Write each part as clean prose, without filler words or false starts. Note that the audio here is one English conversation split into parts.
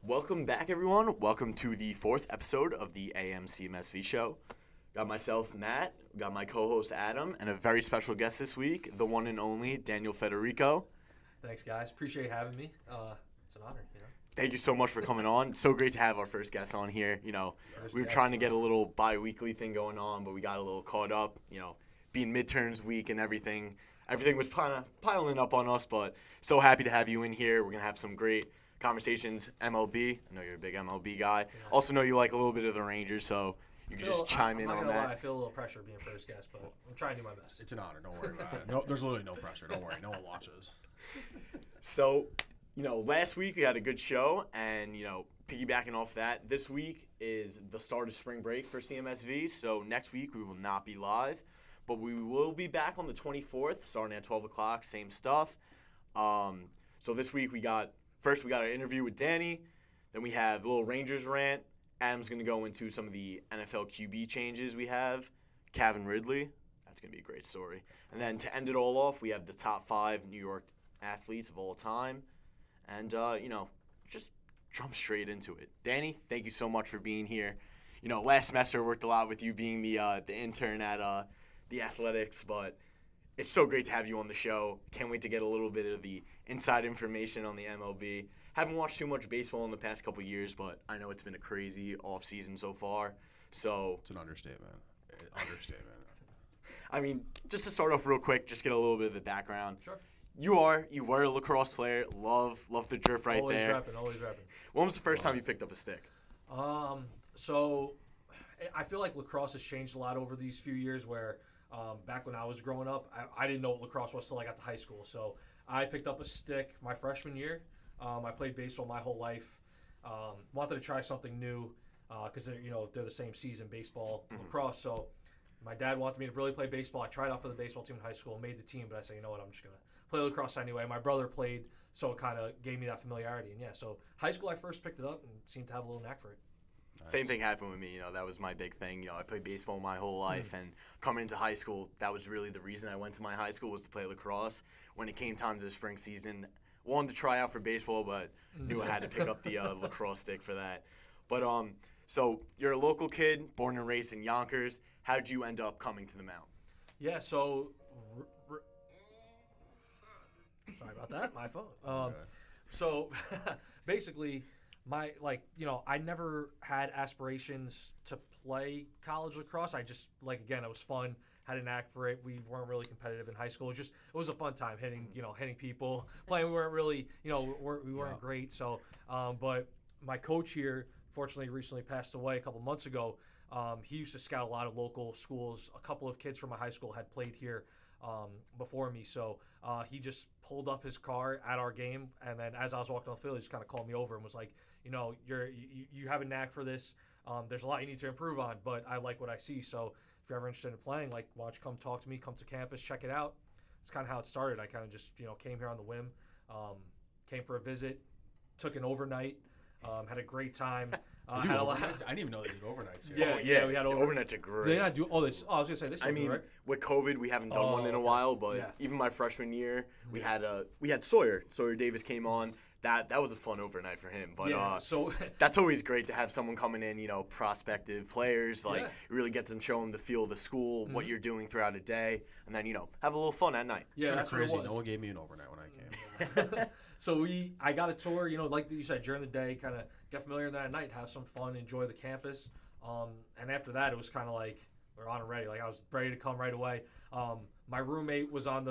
Welcome back, everyone. Welcome to the fourth episode of the Cmsv show. Got myself, Matt, got my co-host, Adam, and a very special guest this week, the one and only Daniel Federico. Thanks, guys. Appreciate having me. It's an honor, Thank you so much for coming on. So great to have our first guest on here. We were trying to get a little bi-weekly thing going on, but we got a little caught up, being midterms week and everything. Everything was kind of piling up on us, but so happy to have you in here. We're going to have some great conversations. MLB. I know you're a big MLB guy. Yeah. Also know you like a little bit of the Rangers, so you can just chime in on that. I feel a little pressure being first guest, but I'm trying to do my best. It's an honor. Don't worry about it. No, there's literally no pressure. Don't worry. No one watches. So, last week we had a good show, and, piggybacking off that, this week is the start of spring break for CMSV, so next week we will not be live, but we will be back on the 24th, starting at 12 o'clock, same stuff. So this week we got our interview with Danny, then we have a little Rangers Rant. Adam's going to go into some of the NFL QB changes we have. Calvin Ridley, that's going to be a great story. And then to end it all off, we have the top 5 New York athletes of all time. And, just jump straight into it. Danny, thank you so much for being here. Last semester I worked a lot with you being the intern at the athletics, but it's so great to have you on the show. Can't wait to get a little bit of the inside information on the MLB. Haven't watched too much baseball in the past couple of years, but I know it's been a crazy off-season so far. So It's an understatement. I mean, just to start off real quick, just get a little bit of the background. Sure. You were a lacrosse player. Love the drip right always there. Always repping. When was the first time you picked up a stick? So I feel like lacrosse has changed a lot over these few years where back when I was growing up, I didn't know what lacrosse was till I got to high school. So I picked up a stick my freshman year. I played baseball my whole life. Wanted to try something new because they're the same season, baseball, lacrosse. So my dad wanted me to really play baseball. I tried out for the baseball team in high school, made the team, but I said, you know what, I'm just going to play lacrosse anyway. My brother played, so it kind of gave me that familiarity. And so high school I first picked it up and seemed to have a little knack for it. Nice. Same thing happened with me. That was my big thing. I played baseball my whole life, and coming into high school, that was really the reason I went to my high school was to play lacrosse. When it came time to the spring season, wanted to try out for baseball, but knew I had to pick up the lacrosse stick for that. But so you're a local kid, born and raised in Yonkers. How did you end up coming to the Mount? Yeah, so sorry about that, my phone. So basically, I never had aspirations to play college lacrosse. I just it was fun. Had a knack for it. We weren't really competitive in high school. It was a fun time hitting people, playing. We weren't really, we weren't great. So, but my coach here, fortunately, recently passed away a couple months ago. He used to scout a lot of local schools. A couple of kids from my high school had played here before me. So he just pulled up his car at our game, and then as I was walking on the field, he just kind of called me over and was like, you have a knack for this. There's a lot you need to improve on, but I like what I see. So if you're ever interested in playing, why don't you come talk to me, come to campus, check it out. It's kind of how it started. I kind of just, came here on the whim, came for a visit, took an overnight, had a great time. Had a lot. I didn't even know they did overnights here. Yeah, we had overnights are great. They not do all this. Oh, I was gonna say this. Right? With COVID, we haven't done one in a while, but even my freshman year, we had Sawyer. Sawyer Davis came on. That was a fun overnight for him. But so that's always great to have someone coming in, prospective players, really get them, show them the feel of the school, what you're doing throughout a day, and then, have a little fun at night. Yeah, that's crazy. What it was. No one gave me an overnight when I came. So I got a tour, like you said, during the day, kind of get familiar with that at night, have some fun, enjoy the campus. And after that, it was kind of like we're on and ready. I was ready to come right away. My roommate was on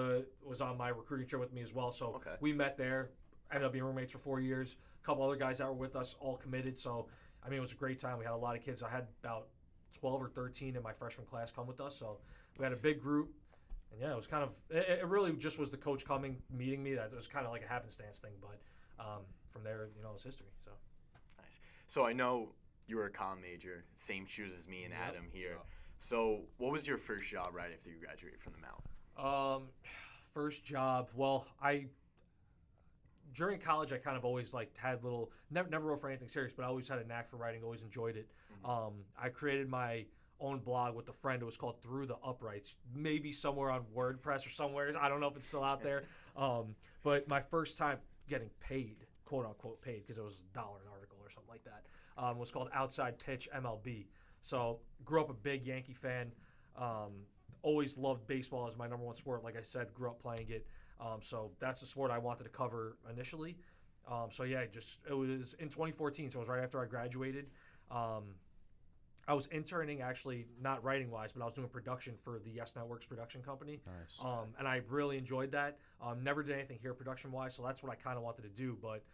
my recruiting trip with me as well, so we met there. Ended up being roommates for 4 years. A couple other guys that were with us, all committed. So, it was a great time. We had a lot of kids. I had about 12 or 13 in my freshman class come with us. So, we had a big group. And, it was kind of – it really just was the coach coming, meeting me. That was kind of like a happenstance thing. But from there, it's history. So nice. So, I know you were a comm major, same shoes as me and Adam here. Yep. So, what was your first job right after you graduated from the Mount? First job, during college, I kind of always had little never wrote for anything serious, but I always had a knack for writing. Always enjoyed it. I created my own blog with a friend. It was called Through the Uprights, maybe somewhere on WordPress or somewhere. I don't know if it's still out there. But my first time getting paid, quote unquote paid, because it was $1 an article or something like that. Was called Outside Pitch MLB. So grew up a big Yankee fan. Always loved baseball as my number one sport. Like I said, grew up playing it. So that's the sport I wanted to cover initially. So yeah, it was in 2014. So it was right after I graduated. I was interning, actually, not writing-wise, but I was doing production for the Yes Networks production company. Nice. And I really enjoyed that. Never did anything here production-wise, so that's what I kind of wanted to do. But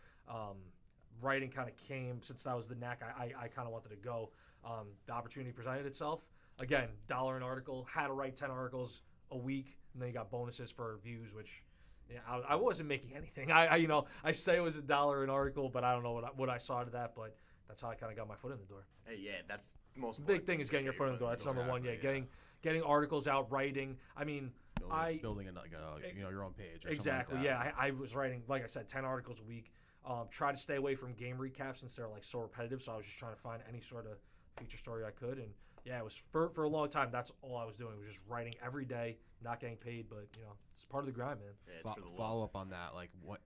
writing kind of came, since that was the knack I kind of wanted to go. The opportunity presented itself. Again, $1 an article, had to write 10 articles a week, and then you got bonuses for views, which I wasn't making anything. I say it was $1 an article, but I don't know what I saw to that, but that's how I kind of got my foot in the door. Hey, yeah, that's the most big thing is getting your foot in the door. That's number one. Yeah, getting articles out, writing. I mean, building your own page. Or exactly. Something like that. Yeah, I was writing, like I said, 10 articles a week. Try to stay away from game recaps since they're like so repetitive. So I was just trying to find any sort of feature story I could, and yeah, it was for a long time. That's all I was doing, was just writing every day, not getting paid, but it's part of the grind, man. Yeah, follow up on that, like what.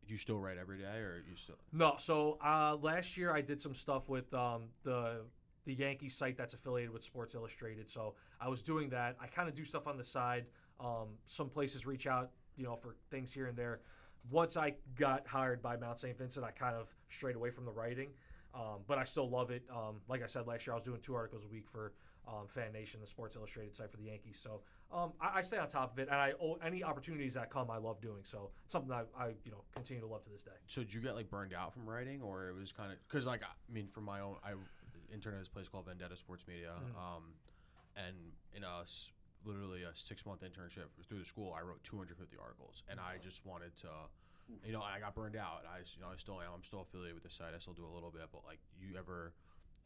Do you still write every day, or you still? No. So last year I did some stuff with the Yankees site that's affiliated with Sports Illustrated. So I was doing that. I kind of do stuff on the side. Some places reach out, for things here and there. Once I got hired by Mount St. Vincent, I kind of strayed away from the writing. But I still love it. Like I said, last year I was doing 2 articles a week for Fan Nation, the Sports Illustrated site for the Yankees. So I stay on top of it, and any opportunities that come, I love doing. So it's something that I continue to love to this day. So did you get burned out from writing, or it was kind of because from my own, I interned at this place called Vendetta Sports Media, and in literally a 6-month internship through the school, I wrote 250 articles, and I just wanted to. I got burned out. I still am. I'm still affiliated with the site. I still do a little bit, but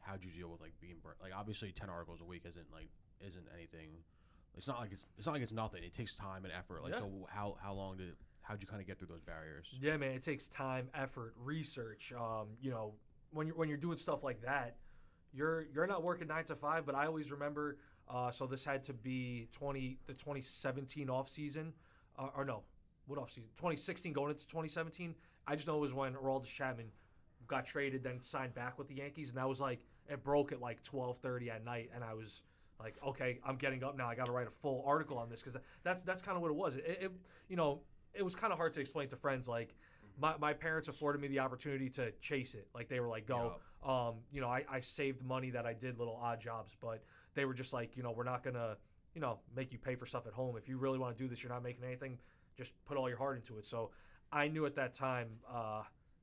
how'd you deal with being burnt? Obviously 10 articles a week isn't anything. It's not like it's nothing. It takes time and effort. So how'd you kind of get through those barriers? Yeah, man, it takes time, effort, research. When you're doing stuff like that, you're not working 9 to 5. But I always remember. So this had to be the 2017 off season, or no. What offseason? 2016 going into 2017. I just know it was when Aroldis Chapman got traded, then signed back with the Yankees, and that was it broke at 12:30 at night, and I was like, okay, I'm getting up now. I got to write a full article on this, because that's kind of what it was. It was kind of hard to explain to friends. My parents afforded me the opportunity to chase it. They were like, go. Yeah. I saved money that I did little odd jobs, but they were just like, we're not gonna make you pay for stuff at home. If you really want to do this, you're not making anything. Just put all your heart into it. So I knew at that time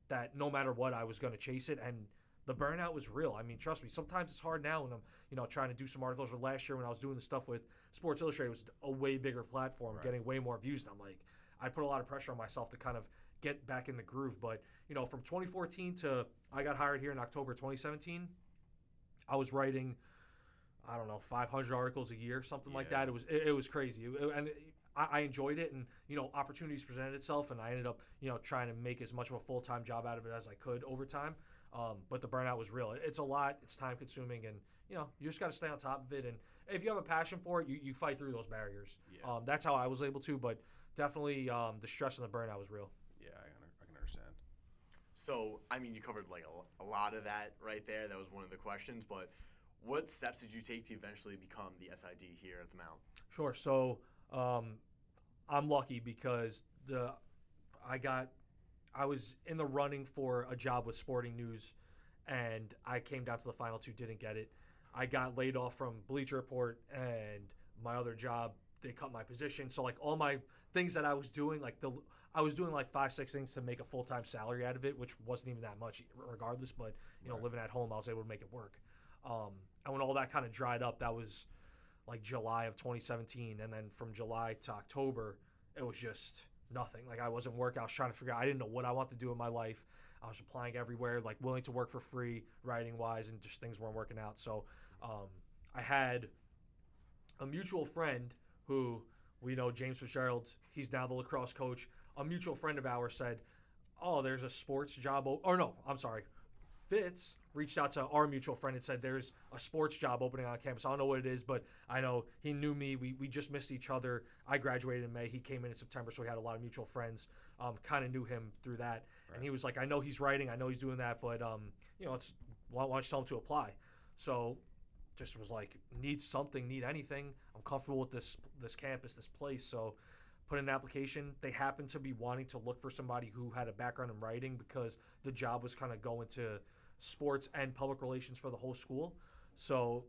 that no matter what, I was going to chase it, and the burnout was real. I mean, trust me. Sometimes it's hard now when I'm trying to do some articles. Or last year when I was doing the stuff with Sports Illustrated, it was a way bigger platform, right, getting way more views. And I'm like, I put a lot of pressure on myself to kind of get back in the groove. But from 2014 to I got hired here in October 2017, I was writing, I don't know, 500 articles a year, something like that. It was crazy, and I enjoyed it, and opportunities presented itself, and I ended up trying to make as much of a full-time job out of it as I could over time. But the burnout was real. It's a lot. It's time consuming, and you just got to stay on top of it. And if you have a passion for it, you fight through those barriers. Yeah. That's how I was able to. But definitely the stress and the burnout was real. Yeah, I can understand. So I mean, you covered a lot of that right there. That was one of the questions. But what steps did you take to eventually become the SID here at the Mount? Sure. So I'm lucky because I was in the running for a job with Sporting News, and I came down to the final 2, didn't get it. I got laid off from Bleacher Report, and my other job, they cut my position. So all my things that I was doing, I was doing 5-6 things to make a full-time salary out of it, which wasn't even that much regardless. But living at home, I was able to make it work. And when all that kind of dried up, that was July of 2017, and then from July to October, it was just nothing. I wasn't working. I was trying to figure out. I didn't know what I wanted to do in my life. I was applying everywhere, willing to work for free, writing-wise, and just things weren't working out. So I had a mutual friend who we know, James Fitzgerald. He's now the lacrosse coach. A mutual friend of ours said, oh, there's a sports job. Fitz reached out to our mutual friend and said there's a sports job opening on campus. I don't know what it is, but I know he knew me. We just missed each other. I graduated in May. He came in September, so we had a lot of mutual friends. Kind of knew him through that. Right. And he was like, I know he's writing. I know he's doing that, but, why don't you tell him to apply? So just was like, need something, need anything. I'm comfortable with this campus, this place. So put in an application. They happened to be wanting to look for somebody who had a background in writing because the job was kind of going to sports and public relations for the whole school. So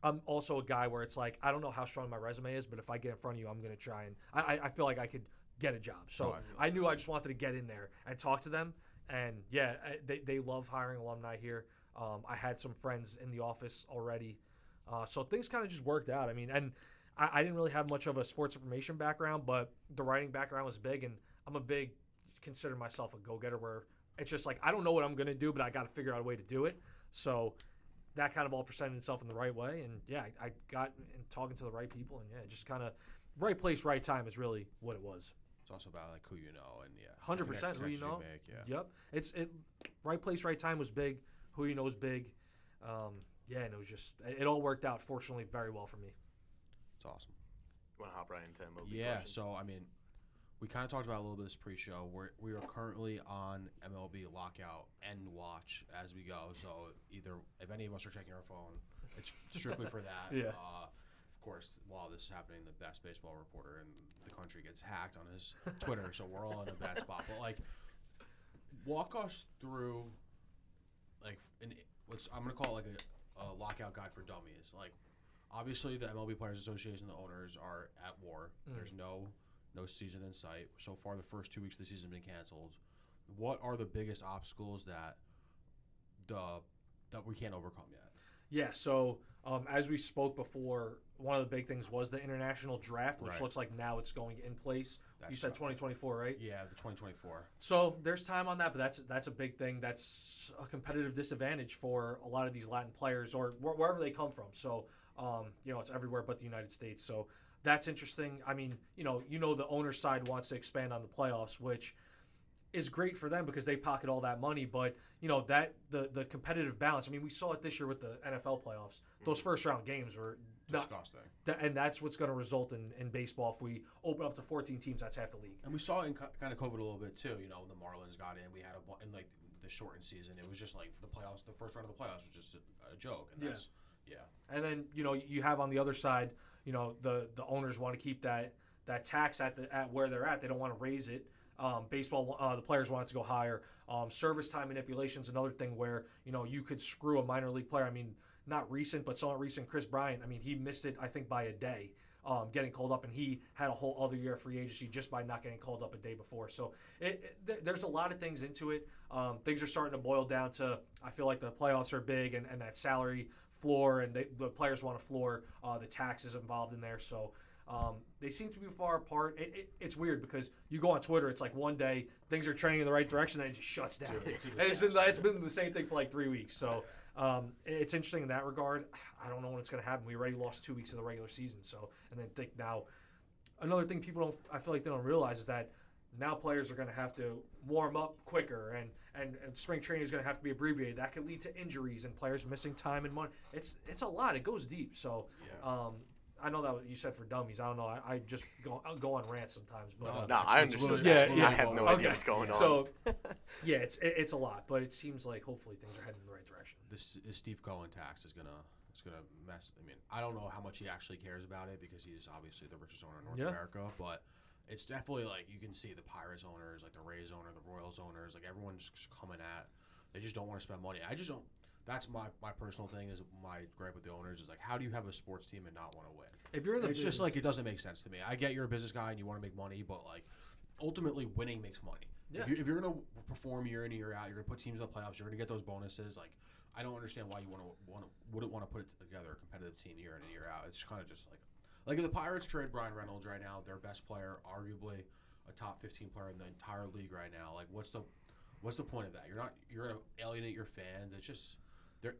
I'm also a guy where it's like, I don't know how strong my resume is, but if I get in front of you, I'm going to try. And I feel like I could get a job. So I knew I just wanted to get in there and talk to them. And, yeah, they love hiring alumni here. I had some friends in the office already. So things kind of just worked out. I mean, and I didn't really have much of a sports information background, but the writing background was big, and I'm consider myself a go-getter where it's just like I don't know what I'm going to do, but I got to figure out a way to do it. So that kind of all presented itself in the right way, and, yeah, I got in talking to the right people, and, yeah, just kind of right place, right time is really what it was. It's also about, like, who you know and, yeah. 100% who you know. Yep. It right place, right time was big. Who you know is big. Yeah, and it was just it all worked out, fortunately, very well for me. It's awesome. You want to hop right into MLB Yeah, questions? so, I mean, we kind of talked about a little bit of this pre-show. We are currently on MLB lockout and watch as we go. So either if any of us are checking our phone, it's strictly for that. Yeah. Of course, while this is happening, the best baseball reporter in the country gets hacked on his Twitter, so we're all in a bad spot. But, like, walk us through, like, I'm going to call it, like, a lockout guide for dummies. Like, obviously, the MLB Players Association, the owners, are at war. There's no season in sight. So far, the first 2 weeks of the season have been canceled. What are the biggest obstacles that we can't overcome yet? Yeah, so as we spoke before, one of the big things was the international draft, which looks like now it's going in place. You said 2024, right? Yeah, the 2024. So there's time on that, but that's a big thing. That's a competitive disadvantage for a lot of these Latin players or wherever they come from. So, it's everywhere but the United States. So that's interesting. I mean, the owner's side wants to expand on the playoffs, which is great for them because they pocket all that money. But, that the competitive balance, I mean, we saw it this year with the NFL playoffs. Those first-round games were disgusting. And that's what's going to result in baseball. If we open up to 14 teams, that's half the league. And we saw in kind of COVID a little bit, too. The Marlins got in. We had in, like, the shortened season. It was just, like, the playoffs. The first round of the playoffs was just a joke. And that's, And then, you have on the other side, the owners want to keep that tax at where they're at. They don't want to raise it. Baseball, the players want it to go higher. Service time manipulation is another thing where, you could screw a minor league player. I mean, not recent, but somewhat recent. Chris Bryant, I mean, he missed it, I think, by a day getting called up, and he had a whole other year of free agency just by not getting called up a day before. So there's a lot of things into it. Things are starting to boil down to, I feel like the playoffs are big and that salary floor, and the players want a floor, the taxes involved in there. So they seem to be far apart. It's weird because you go on Twitter, it's like one day things are trending in the right direction, then it just shuts down. And it's been the same thing for like 3 weeks. So it's interesting in that regard. I don't know when it's going to happen. We already lost 2 weeks of the regular season. So, and then think now, another thing I feel like they don't realize is that now players are going to have to warm up quicker, and spring training is going to have to be abbreviated. That could lead to injuries and players missing time and money. It's a lot. It goes deep. So, I know that what you said for dummies. I don't know. I just go on rants sometimes. But I understood that. I have no idea what's going on. So, yeah, it's a lot, but it seems like hopefully things are heading in the right direction. This Steve Cohen tax is gonna mess. I mean, I don't know how much he actually cares about it because he's obviously the richest owner in North America, but it's definitely like you can see the Pirates owners, like the Rays owner, the Royals owners, like everyone's just coming at. They just don't want to spend money. I just don't. That's my personal thing. Is my gripe with the owners is like, how do you have a sports team and not want to win? If you're in the it's just like it doesn't make sense to me. I get you're a business guy and you want to make money, but like ultimately winning makes money. Yeah. If you're going to perform year in and year out, you're going to put teams in the playoffs. You're going to get those bonuses. Like I don't understand why you wouldn't want to put it together a competitive team year in and year out. It's kind of just like if the Pirates trade Brian Reynolds right now, their best player, arguably a top 15 player in the entire league right now. Like what's the point of that? You're going to alienate your fans. It's just.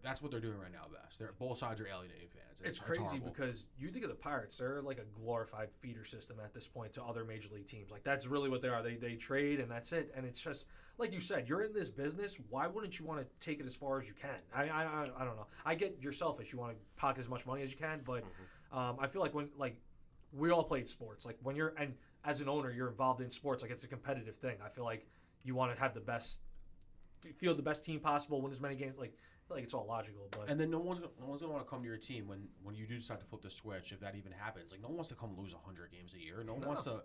that's what they're doing right now best. Both sides are alienating fans. It's crazy horrible. because you think of the Pirates, they're like a glorified feeder system at this point to other major league teams. Like that's really what they are. They trade and that's it. And it's just like you said, you're in this business. Why wouldn't you want to take it as far as you can? I don't know. I get you're selfish. You want to pocket as much money as you can, but I feel like when we all played sports. Like when you're and as an owner, you're involved in sports. Like it's a competitive thing. I feel like you want to have the best, field the best team possible, win as many games. Like I feel like it's all logical. But and then no one's gonna want to come to your team when you do decide to flip the switch, if that even happens. Like no one wants to come lose 100 games a year. No one wants to,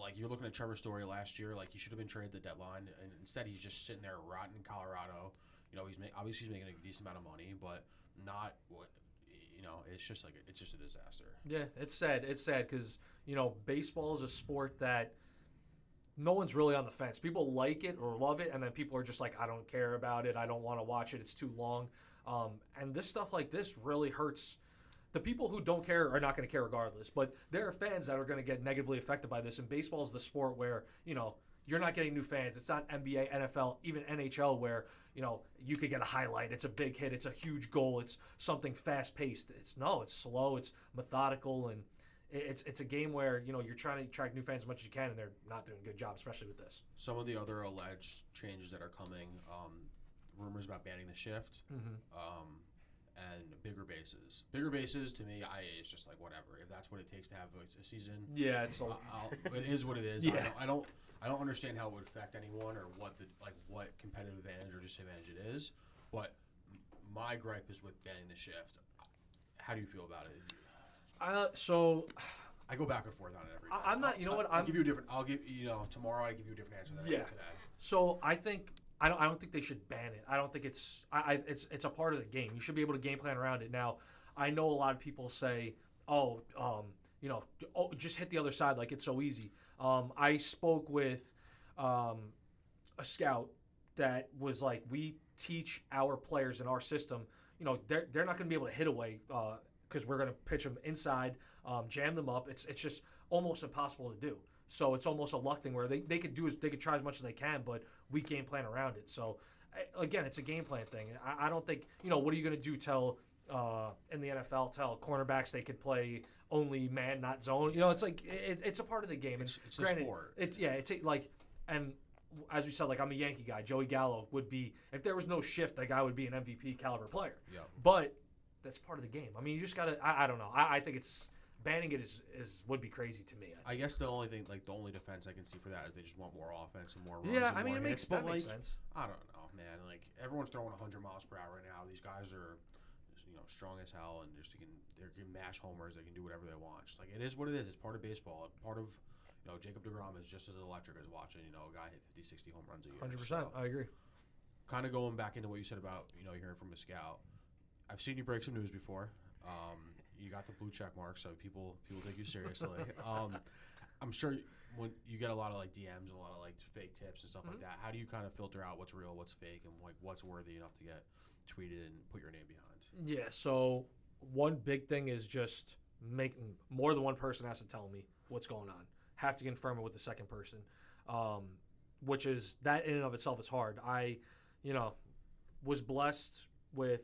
like you're looking at Trevor Story last year. Like he should have been traded at the deadline, and instead he's just sitting there rotting in Colorado. Obviously he's making a decent amount of money, but not what. It's just it's just a disaster. Yeah, it's sad. It's sad because baseball is a sport that no one's really on the fence. People like it or love it, and then people are just like, I don't care about it. I don't want to watch it. It's too long. And this stuff like this really hurts. The people who don't care are not going to care regardless. But there are fans that are going to get negatively affected by this. And baseball is the sport where you're not getting new fans. It's not NBA, NFL, even NHL where you could get a highlight. It's a big hit. It's a huge goal. It's something fast-paced. It's slow. It's methodical, and it's a game where you're trying to attract new fans as much as you can, and they're not doing a good job, especially with this. Some of the other alleged changes that are coming, rumors about banning the shift, and bigger bases. Bigger bases to me, it's just like whatever. If that's what it takes to have a season, yeah, it is what it is. Yeah. I don't understand how it would affect anyone or what competitive advantage or disadvantage it is. But my gripe is with banning the shift. How do you feel about it? So I go back and forth on it every day. I'm not. I'll give you a different. I'll give tomorrow. I give you a different answer than I did today. So I think I don't think they should ban it. I don't think it's a part of the game. You should be able to game plan around it. Now, I know a lot of people say, just hit the other side like it's so easy. I spoke with a scout that was like, we teach our players in our system, they're not going to be able to hit away because we're going to pitch them inside, jam them up. It's just almost impossible to do. So it's almost a luck thing where they could try as much as they can, but we game plan around it. So again, it's a game plan thing. I don't think what are you going to do? In the NFL, tell cornerbacks they could play only man, not zone. It's like it's a part of the game. It's granted, a sport. And as we said, like I'm a Yankee guy. Joey Gallo would be, if there was no shift, that guy would be an MVP caliber player. Yeah. But that's part of the game. I mean, you just gotta. I don't know. I think it's banning it would be crazy to me. I guess the only defense I can see for that is they just want more offense and more runs. Yeah, and I mean, more it hits, makes sense. I don't know, man. Like everyone's throwing 100 miles per hour right now. These guys are, strong as hell, and they can mash homers. They can do whatever they want. Just like it is what it is. It's part of baseball. Part of, Jacob DeGrom is just as electric as watching, a guy hit 50, 60 home runs a year. 100%. So, I agree. Kind of going back into what you said about, hearing from a scout. I've seen you break some news before. You got the blue check mark, so people take you seriously. I'm sure when you get a lot of DMs, a lot of fake tips and stuff like that. How do you kind of filter out what's real, what's fake, and what's worthy enough to get tweeted and put your name behind? Yeah. So one big thing is just making more than one person has to tell me what's going on. Have to confirm it with the second person, which is that in and of itself is hard. I, was blessed with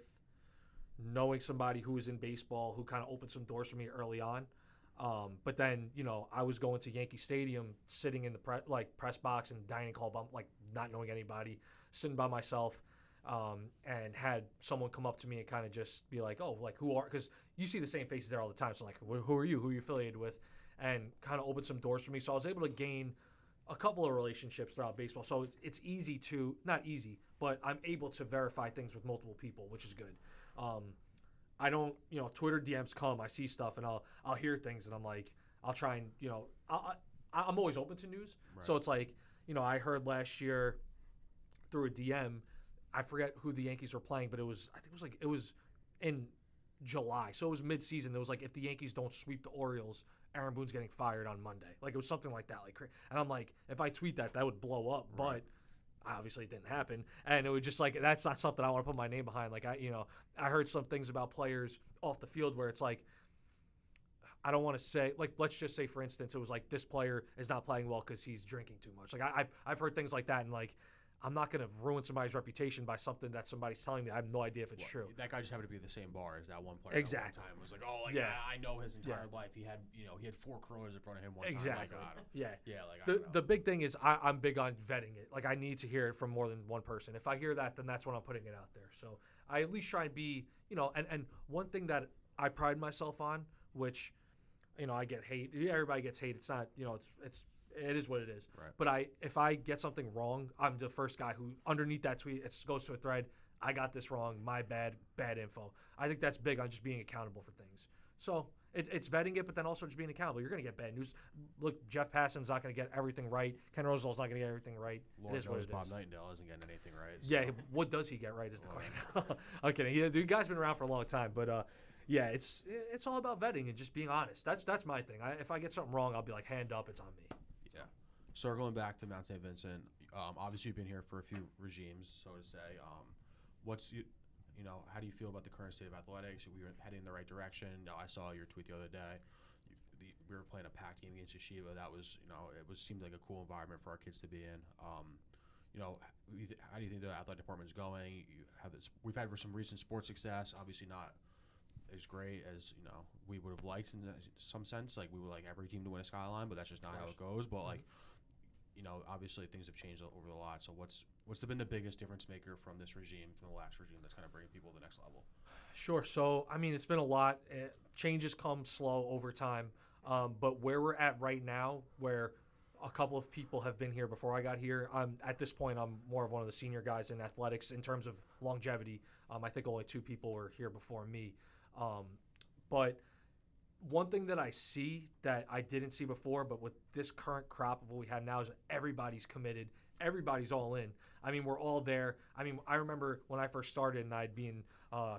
knowing somebody who was in baseball who kind of opened some doors for me early on. But then, I was going to Yankee Stadium, sitting in the press box and dining hall, not knowing anybody, sitting by myself, and had someone come up to me and kind of just be like, oh, who are, because you see the same faces there all the time. So who are you? Who are you affiliated with? And kind of opened some doors for me. So I was able to gain a couple of relationships throughout baseball. So it's easy to, not easy, but I'm able to verify things with multiple people, which is good. I don't, Twitter DMs come, I see stuff, and I'll hear things, and I'm like, I'll try and, I'm always open to news. Right. So it's like, I heard last year through a DM, I forget who the Yankees were playing, but it was in July. So it was mid-season. It was like, if the Yankees don't sweep the Orioles, Aaron Boone's getting fired on Monday. It was something like that. And I'm like, if I tweet that would blow up. Right. But obviously it didn't happen. And it was just that's not something I want to put my name behind. I heard some things about players off the field where it's like, I don't want to say, let's just say, for instance, it was this player is not playing well because he's drinking too much. I've heard things like that, and I'm not going to ruin somebody's reputation by something that somebody's telling me. I have no idea if it's true. That guy just happened to be at the same bar as that one player. Exactly. That one time was like, oh, like, Yeah. I know his entire life. He had, he had 4 Coronas in front of him one time. Exactly. Like, I don't- Yeah. Yeah, like, I don't know. The big thing is I'm big on vetting it. Like, I need to hear it from more than one person. If I hear that, then that's when I'm putting it out there. So I at least try and be, and one thing that I pride myself on, which, I get hate. Everybody gets hate. It's not, it is what it is. Right. But if I get something wrong, I'm the first guy who, underneath that tweet, it goes to a thread, I got this wrong, my bad info. I think that's big on just being accountable for things. So it's vetting it, but then also just being accountable. You're going to get bad news. Look, Jeff Passan's not going to get everything right. Ken Rosenthal's not going to get everything right. Lord it is what knows it Bob is. Nightingale isn't getting anything right. Yeah, what does he get right is the question. I'm kidding. The guy's been around for a long time, but yeah, it's all about vetting and just being honest. That's my thing. If I get something wrong, I'll be like, hand up, it's on me. Yeah. Circling back to Mount St. Vincent, obviously you've been here for a few regimes, so to say. How do you feel about the current state of athletics? We were heading in the right direction. I saw your tweet the other day. We were playing a packed game against Yeshiva. That was, seemed like a cool environment for our kids to be in. How do you think the athletic department is going? We've had some recent sports success. Obviously not as great as we would have liked in some sense. Like we would like every team to win a skyline, but that's just not how it goes. But obviously things have changed over the lot. So what's been the biggest difference maker from this regime, from the last regime, that's kind of bringing people to the next level? Sure. So it's been a lot. Changes come slow over time, but where we're at right now, where a couple of people have been here before I got here. At this point, I'm more of one of the senior guys in athletics in terms of longevity. I think only 2 people were here before me. But one thing that I see that I didn't see before, but with this current crop of what we have now, is everybody's committed. Everybody's all in. We're all there. I remember when I first started and I'd be in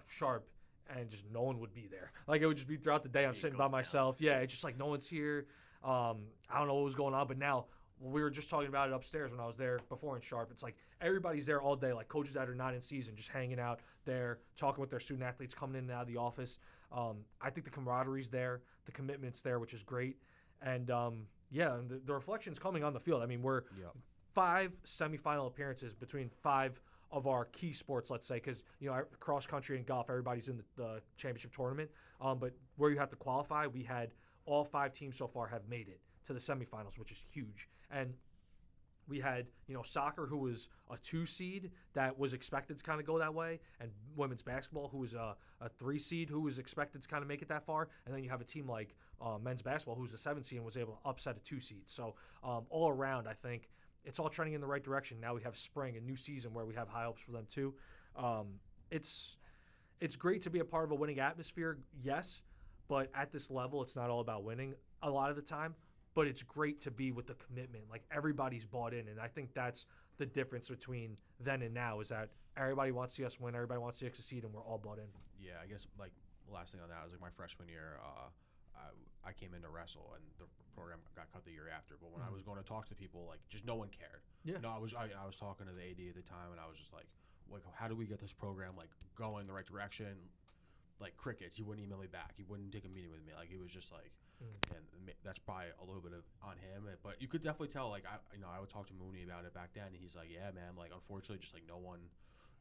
Sharp and just no one would be there. Like it would just be throughout the day. I'm sitting by myself. Yeah, it's just like no one's here. I don't know what was going on, but now we were just talking about it upstairs when I was there before in Sharp. It's like everybody's there all day, like coaches that are not in season, just hanging out there, talking with their student athletes, coming in and out of the office. I think the camaraderie's there, the commitment's there, which is great. And the reflection's coming on the field. We're 5 semifinal appearances between 5 of our key sports, let's say, because cross country and golf, everybody's in the championship tournament. But where you have to qualify, we had all 5 teams so far have made it to the semifinals, which is huge. And we had, soccer, who was a 2 seed that was expected to kind of go that way, and women's basketball, who was a 3 seed who was expected to kind of make it that far. And then you have a team like men's basketball, who's a 7 seed and was able to upset a 2 seed. So all around, I think it's all trending in the right direction. Now we have spring, a new season where we have high hopes for them too. It's great to be a part of a winning atmosphere, yes, but at this level, it's not all about winning a lot of the time. But it's great to be with the commitment. Like everybody's bought in, and I think that's the difference between then and now, is that everybody wants to see us win, everybody wants to see us succeed, and we're all bought in. Yeah, I guess like last thing on that was like my freshman year. I came in to wrestle, and the program got cut the year after. But when I was going to talk to people, like just no one cared. Yeah. I was talking to the AD at the time, and I was just like, how do we get this program like going in the right direction? Like crickets, he wouldn't email me back. He wouldn't take a meeting with me. Like he was just like, and that's probably a little bit of on him. But you could definitely tell. Like I would talk to Mooney about it back then, and he's like, yeah, man. Like unfortunately, just like no one,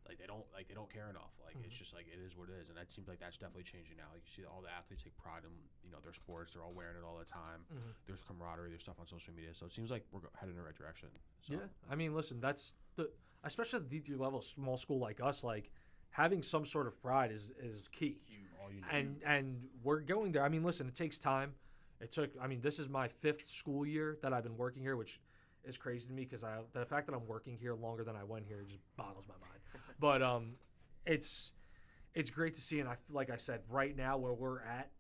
they don't care enough. Like it's just like it is what it is, and that seems like that's definitely changing now. Like you see all the athletes take pride in their sports. They're all wearing it all the time. There's camaraderie. There's stuff on social media. So it seems like we're heading in the right direction. So. Yeah, listen, that's especially at the D3 level, small school like us, like. Having some sort of pride is key. And we're going there. Listen, it takes time. This is my 5th school year that I've been working here, which is crazy to me because the fact that I'm working here longer than I went here just boggles my mind. But it's great to see, and like I said, right now where we're at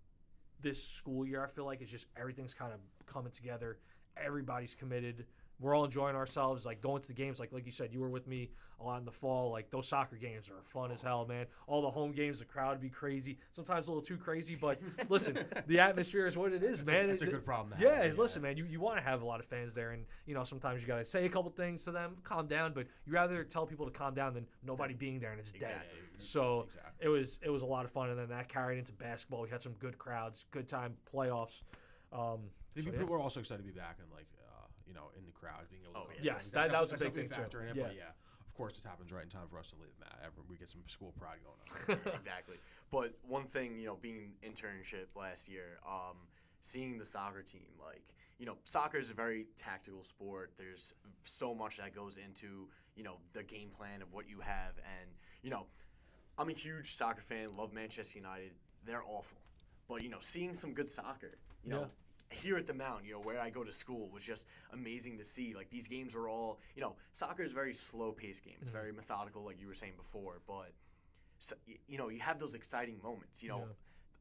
this school year, I feel like it's just everything's kind of coming together. Everybody's committed. We're all enjoying ourselves, like going to the games. Like you said, you were with me a lot in the fall. Like those soccer games are fun as hell, man. All the home games, the crowd would be crazy. Sometimes a little too crazy, but listen, the atmosphere is what it is, man. It's a good problem to have. Yeah, listen, man, you want to have a lot of fans there, and sometimes you got to say a couple things to them, calm down. But you rather tell people to calm down than nobody being there and it's dead. So it was a lot of fun, and then that carried into basketball. We had some good crowds, good time, playoffs. People were also excited to be back and in the crowd, being able to yes, that was a big thing factor too. in it, Yeah. but of course, this happens right in time for us to leave, Matt. We get some school pride going on. Exactly. But one thing, being internship last year, seeing the soccer team, soccer is a very tactical sport. There's so much that goes into, the game plan of what you have. And, I'm a huge soccer fan, love Manchester United. They're awful. But, seeing some good soccer, here at the Mount, where I go to school, was just amazing to see. Like, these games are all, soccer is a very slow-paced game. It's very methodical, like you were saying before. But, you have those exciting moments.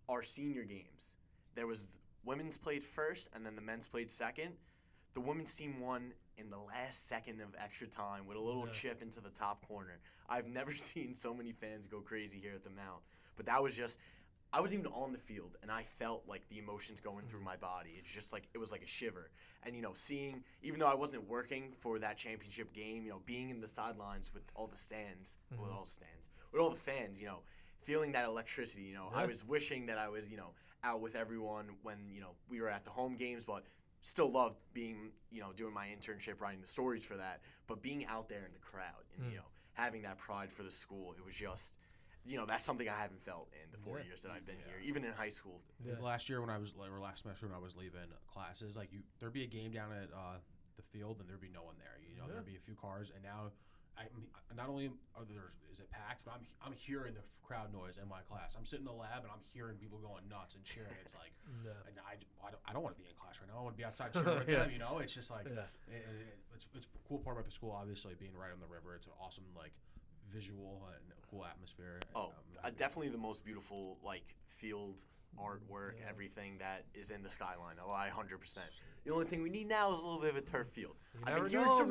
Our senior games, there was women's played first, and then the men's played second. The women's team won in the last second of extra time with a little chip into the top corner. I've never seen so many fans go crazy here at the Mount. But that was just... I wasn't even on the field, and I felt like the emotions going through my body. It's just like, it was like a shiver. And, seeing, even though I wasn't working for that championship game, being in the sidelines with all the stands, with all the fans, feeling that electricity, I was wishing that I was, out with everyone when, we were at the home games, but still loved being, doing my internship, writing the stories for that. But being out there in the crowd and, having that pride for the school, it was just... that's something I haven't felt in the 4 years that I've been here, even in high school. Last year last semester when I was leaving classes, there'd be a game down at the field and there'd be no one there. There'd be a few cars, and now not only is it packed, but I'm hearing the crowd noise in my class. I'm sitting in the lab and I'm hearing people going nuts and cheering. It's like, and I don't want to be in class right now. I want to be outside cheering with them. It's just like it's a cool part about the school, obviously being right on the river. It's an awesome visual and cool atmosphere. Definitely the most beautiful field artwork, everything that is in the skyline. I 100%. The only thing we need now is a little bit of a turf field. I've been hearing some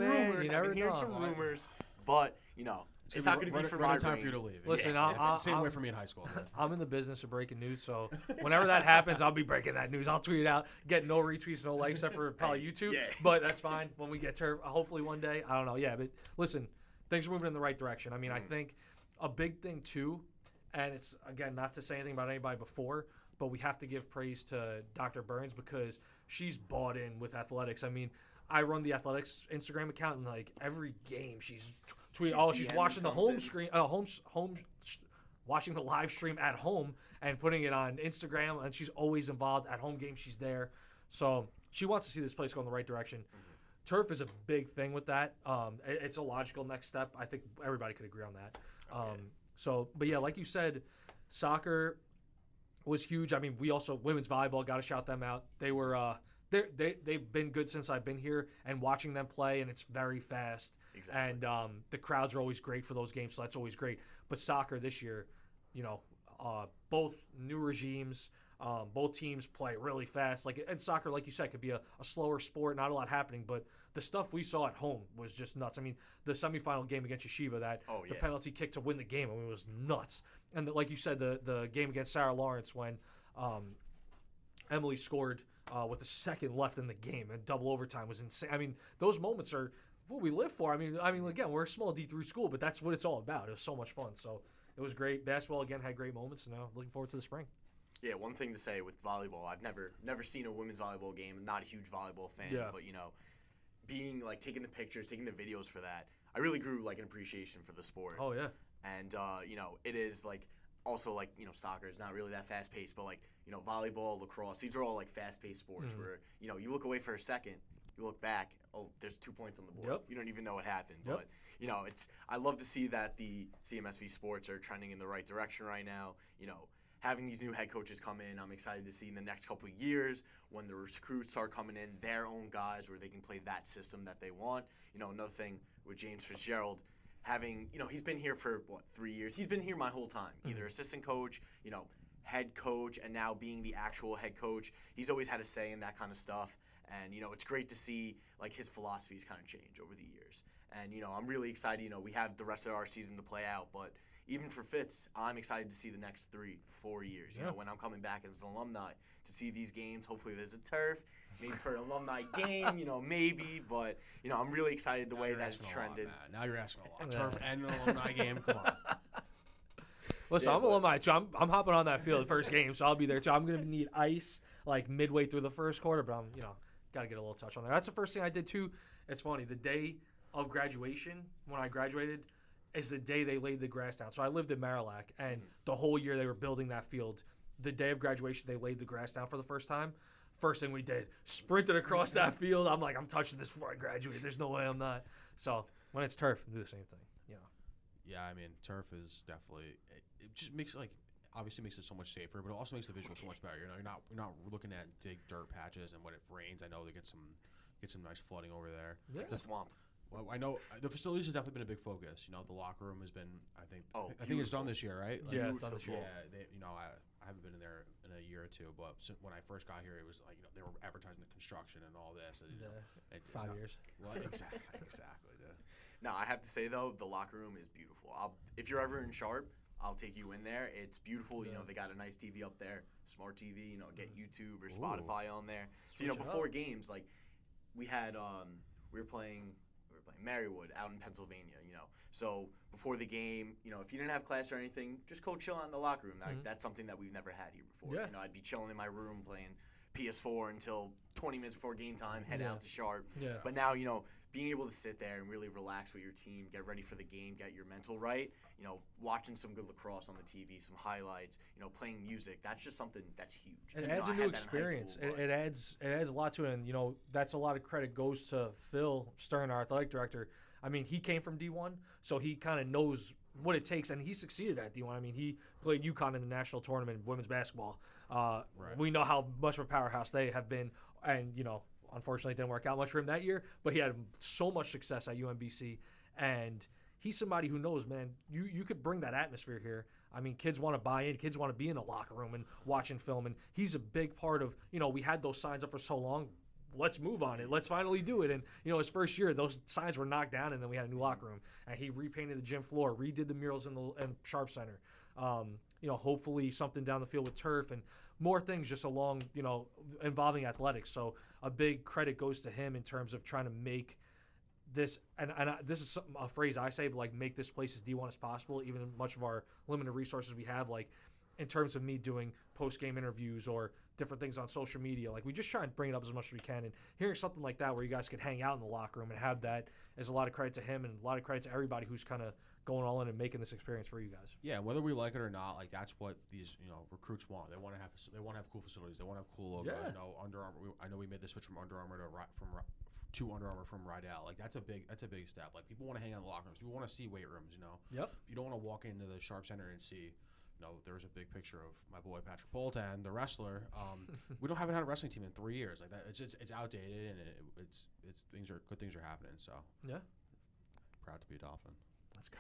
rumors, but it's not going to be for my time for you to leave. Listen, it's the same way for me in high school. I'm in the business of breaking news, so whenever that happens, I'll be breaking that news. I'll tweet it out, get no retweets, no likes, except for probably YouTube. But that's fine when we get turf. Hopefully one day. I don't know. Yeah, but listen. Things are moving in the right direction. I mean, I think a big thing, too, and it's, again, not to say anything about anybody before, but we have to give praise to Dr. Burns because she's bought in with athletics. I mean, I run the athletics Instagram account, and, every game she's tweeting, she's watching the home screen, watching the live stream at home and putting it on Instagram, and she's always involved. At home games, she's there. So she wants to see this place go in the right direction. Turf is a big thing with that. It's a logical next step. I think everybody could agree on that. But yeah, like you said, soccer was huge. I mean, we also women's volleyball, got to shout them out. They were they've been good since I've been here, and watching them play, and it's very fast. Exactly. And the crowds are always great for those games, so that's always great. But soccer this year, both new regimes. Both teams play really fast. And soccer, like you said, could be a slower sport, not a lot happening. But the stuff we saw at home was just nuts. I mean, the semifinal game against Yeshiva, the penalty kick to win the game, it was nuts. And like you said, the game against Sarah Lawrence when Emily scored with a second left in the game and double overtime was insane. I mean, those moments are what we live for. I mean, again, we're a small D3 school, but that's what it's all about. It was so much fun. So it was great. Basketball, again, had great moments. And now looking forward to the spring. Yeah, one thing to say with volleyball, I've never seen a women's volleyball game. I'm not a huge volleyball fan, but being taking the pictures, taking the videos for that, I really grew an appreciation for the sport. Oh yeah. And it is also soccer is not really that fast paced, but volleyball, lacrosse, these are all fast paced sports where you look away for a second, you look back, there's 2 points on the board. Yep. You don't even know what happened. Yep. But I love to see that the Cmsv sports are trending in the right direction right now. Having these new head coaches come in, I'm excited to see in the next couple of years when the recruits are coming in, their own guys where they can play that system that they want. Another thing with James Fitzgerald, having, he's been here for, 3 years? He's been here my whole time, either assistant coach, head coach, and now being the actual head coach. He's always had a say in that kind of stuff. And, it's great to see, his philosophies kind of change over the years. And, I'm really excited. We have the rest of our season to play out, but even for Fitz, I'm excited to see the next 3-4 years. When I'm coming back as an alumni to see these games. Hopefully there's a turf, maybe for an alumni game, maybe. But, I'm really excited the way that's trended. Now you're asking a lot. Turf and an alumni game, come on. Listen, I'm alumni, too. I'm hopping on that field the first game, so I'll be there, too. I'm going to need ice, midway through the first quarter, but I'm, got to get a little touch on there. That's the first thing I did, too. It's funny. The day of graduation, when I graduated, is the day they laid the grass down. So I lived in Marillac, and the whole year they were building that field. The day of graduation, they laid the grass down for the first time. First thing we did, sprinted across that field. I'm like, I'm touching this before I graduate. There's no way I'm not. So when it's turf, do the same thing. Yeah, I mean, turf is definitely it just makes obviously makes it so much safer, but it also makes the visual so much better. You're not looking at big dirt patches, and when it rains, I know they get some nice flooding over there. It's like a swamp. Well, I know the facilities has definitely been a big focus. The locker room has been, I think it's done this year, right? Like, yeah, it's done this year. Yeah, I haven't been in there in a year or two, but when I first got here, it was like they were advertising the construction and all this. And, 5 years. Well, exactly. Yeah. No, I have to say though, the locker room is beautiful. If you're ever in Sharp, I'll take you in there. It's beautiful. Yeah. They got a nice TV up there, smart TV. Get YouTube or Spotify on there. So Switch it before up. games, like we had, we were playing Marywood out in Pennsylvania. So before the game, if you didn't have class or anything, just go chill out in the locker room. That's something that we've never had here before. Yeah. I'd be chilling in my room playing PS4 until 20 minutes before game time, head out to Sharp. Yeah. But now, being able to sit there and really relax with your team, get ready for the game, get your mental right, watching some good lacrosse on the TV, some highlights, playing music, that's just something that's huge. It And, adds I a new had that in high experience. school, but- It adds a lot to it, and that's a lot of credit goes to Phil Stern, our athletic director. I mean, he came from D1, so he kind of knows what it takes, and he succeeded at D1. I mean, he played UConn in the national tournament in women's basketball. Right. We know how much of a powerhouse they have been, and unfortunately, it didn't work out much for him that year. But he had so much success at UMBC, and he's somebody who knows, man. You could bring that atmosphere here. I mean, kids want to buy in. Kids want to be in the locker room and watching film, and he's a big part of. We had those signs up for so long. Let's move on it. Let's finally do it. And, his first year, those signs were knocked down, and then we had a new locker room. And he repainted the gym floor, redid the murals in Sharp Center. Hopefully something down the field with turf and more things just along, involving athletics. So a big credit goes to him in terms of trying to make this, and this is a phrase I say, but like make this place as D1 as possible, even in much of our limited resources we have, like in terms of me doing post-game interviews or different things on social media. Like we just try and bring it up as much as we can, and hearing something like that where you guys could hang out in the locker room and have that is a lot of credit to him and a lot of credit to everybody who's kind of going all in and making this experience for you guys. Yeah, and whether we like it or not, like that's what these recruits want. They want to have cool facilities. They want to have cool logos. Yeah. Under Armour. I know we made the switch from Under Armour to Under Armour from Rydell. Like that's a big step. Like people want to hang out in the locker rooms. People want to see weight rooms. Yep. You don't want to walk into the Sharp Center and see. There's a big picture of my boy Patrick Poltan, the wrestler. We haven't had a wrestling team in 3 years. Like that, it's outdated, and it's good things are happening. So Yeah. proud to be a Dolphin. Let's go.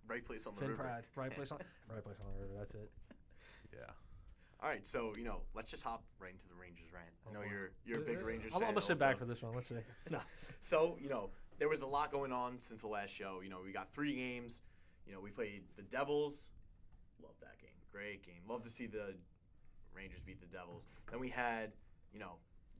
Right place on the Finn river. Pride. Right place on the river. That's it. Yeah. All right, so let's just hop right into the Rangers rant. I know you're a big Rangers I'm fan. gonna sit also. back for this one. Let's see. No. So there was a lot going on since the last show. We got 3 games. We played the Devils. Love that game. Great game. Love to see the Rangers beat the Devils. Then we had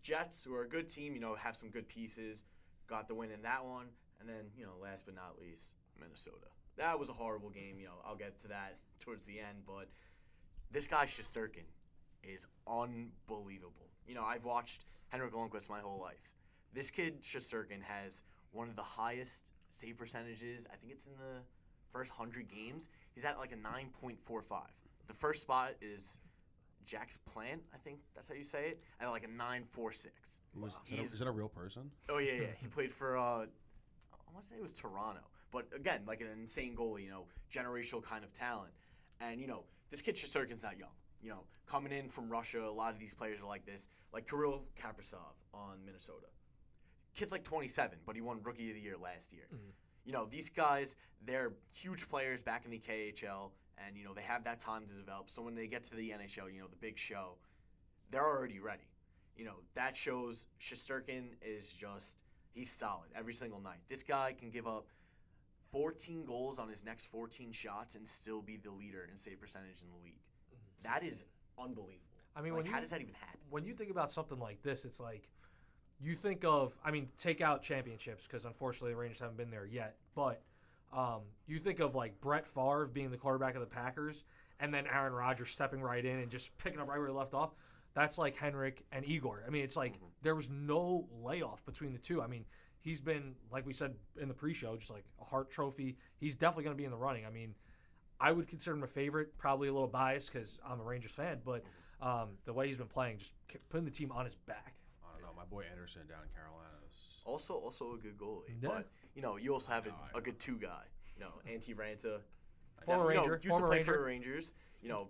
Jets, who are a good team. Have some good pieces. Got the win in that one. And then last but not least, Minnesota. That was a horrible game. I'll get to that towards the end, but this guy Shesterkin is unbelievable. I've watched Henrik Lundqvist my whole life. This kid Shesterkin has one of the highest save percentages. I think it's in the first 100 games. He's at like a 9.45. The first spot is Jack's Plant, I think that's how you say it, at like a 9.46. Is that a real person? Oh yeah. He played for I want to say it was Toronto. But again, like an insane goalie, generational kind of talent. And, this kid Shesterkin's not young. Coming in from Russia, a lot of these players are like this. Like Kirill Kaprizov on Minnesota. Kid's like 27, but he won Rookie of the Year last year. Mm-hmm. These guys, they're huge players back in the KHL, and, they have that time to develop. So when they get to the NHL, the big show, they're already ready. That shows Shesterkin is just, he's solid every single night. This guy can give up 14 goals on his next 14 shots and still be the leader in save percentage in the league. That is unbelievable. I mean, how does that even happen? When you think about something like this, it's like you think of, take out championships because unfortunately the Rangers haven't been there yet, but you think of like Brett Favre being the quarterback of the Packers and then Aaron Rodgers stepping right in and just picking up right where he left off. That's like Henrik and Igor. It's like there was no layoff between the two. he's been, like we said in the pre-show, just like a Hart Trophy. He's definitely going to be in the running. I mean, I would consider him a favorite, probably a little biased because I'm a Rangers fan, but the way he's been playing, just putting the team on his back. I don't know. My boy Anderson down in Carolina is Also a good goalie. Yeah. But, you also have a good two guy. Anti-Ranta. Former Ranger. Used to play for the Rangers.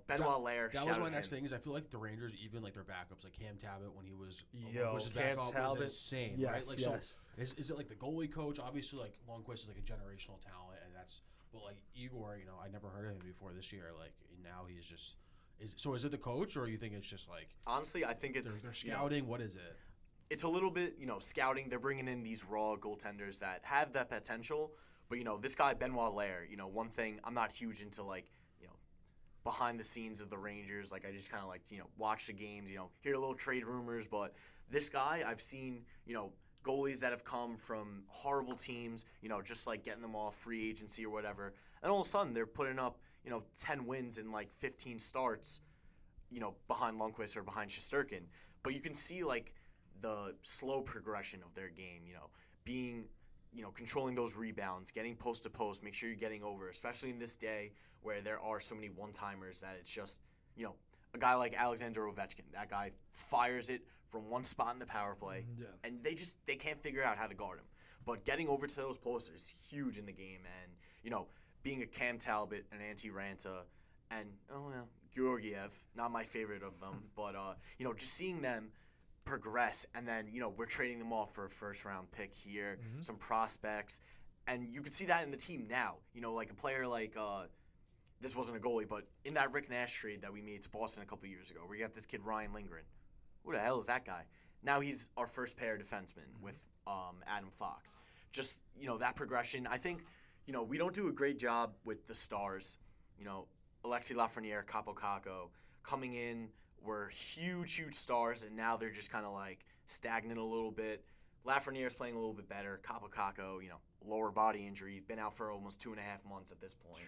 Benoit Lair. That was my next thing. Is I feel like the Rangers, even like their backups, like Cam Talbot when he was his Cam backup Talbot was insane, yes, right? Like, yes. So is it like the goalie coach? Obviously, like Lundqvist is like a generational talent, and that's. But like Igor, I never heard of him before this year. Like now he's just. So is it the coach, or you think it's just like? Honestly, I think it's they're scouting. What is it? It's a little bit scouting. They're bringing in these raw goaltenders that have that potential. But this guy Benoit Lair. One thing I'm not huge into like. Behind the scenes of the Rangers, like I just kind of like watch the games, hear little trade rumors. But this guy, I've seen goalies that have come from horrible teams, just like getting them off free agency or whatever, and all of a sudden they're putting up 10 wins in like 15 starts, behind Lundqvist or behind Shesterkin. But you can see like the slow progression of their game, being controlling those rebounds, getting post to post, make sure you're getting over, especially in this day where there are so many one-timers that it's just, a guy like Alexander Ovechkin. That guy fires it from one spot in the power play, and they can't figure out how to guard him. But getting over to those posts is huge in the game, and, being a Cam Talbot, an Antti-Ranta, and, Georgiev, not my favorite of them, but, just seeing them progress, and then we're trading them off for a first-round pick here, some prospects, and you can see that in the team now. Like a player like this wasn't a goalie, but in that Rick Nash trade that we made to Boston a couple years ago, we got this kid Ryan Lindgren. Who the hell is that guy? Now he's our first pair defenseman with Adam Fox. Just that progression. I think we don't do a great job with the stars. Alexis Lafreniere, Capo Caco coming in. Were huge stars, and now they're just kind of like stagnant a little bit. Lafreniere's playing a little bit better. Capo Caco, lower body injury, been out for almost 2.5 months at this point.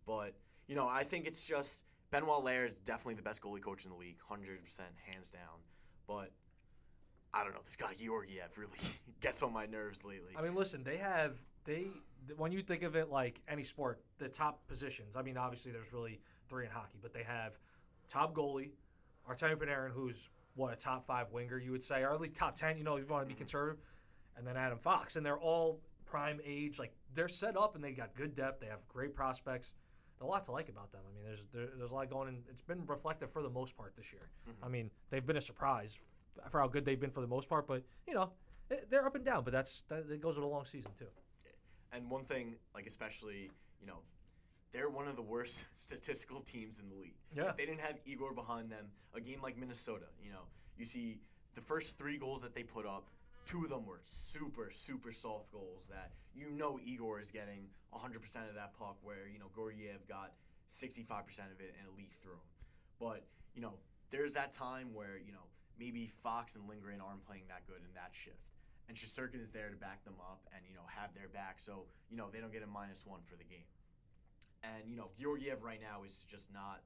But, I think it's just Benoit Lair is definitely the best goalie coach in the league, 100% hands down. But I don't know, this guy Georgiev really gets on my nerves lately. I mean, listen, when you think of it like any sport, the top positions, I mean, obviously there's really 3 in hockey, but they have top goalie, Artemi Panarin, who's, a top 5 winger, you would say, or at least top 10, if you want to be conservative, and then Adam Fox. And they're all prime age. Like, they're set up, and they got good depth. They have great prospects. A lot to like about them. I mean, there's a lot going, and it's been reflective for the most part this year. I mean, they've been a surprise for how good they've been for the most part, but, they're up and down, but that goes with a long season, too. And one thing, like, especially, they're one of the worst statistical teams in the league. Yeah. If they didn't have Igor behind them, a game like Minnesota, you see the first 3 goals that they put up, 2 of them were super soft goals that Igor is getting 100% of that puck where, Georgiev got 65% of it and it leaked through him. But, there's that time where, maybe Fox and Lindgren aren't playing that good in that shift. And Shesterkin is there to back them up and, have their back so, they don't get a -1 for the game. And, Georgiev right now is just not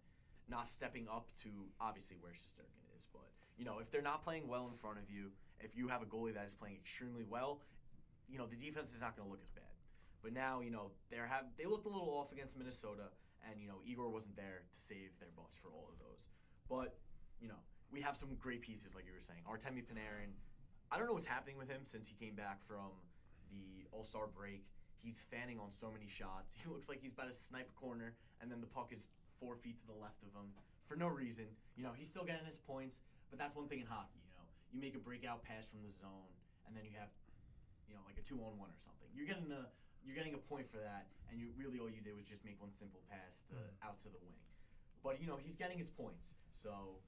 stepping up to obviously where Shesterkin is. But, if they're not playing well in front of you, if you have a goalie that is playing extremely well, the defense is not going to look as bad. But now, they looked a little off against Minnesota, and, Igor wasn't there to save their butts for all of those. But, we have some great pieces, like you were saying. Artemi Panarin, I don't know what's happening with him since he came back from the All-Star break. He's fanning on so many shots. He looks like he's about to snipe a corner, and then the puck is 4 feet to the left of him for no reason. He's still getting his points, but that's one thing in hockey. You make a breakout pass from the zone, and then you have, like a 2-on-1 or something. You're getting a point for that, and all you did was just make one simple pass out to the wing. But he's getting his points, so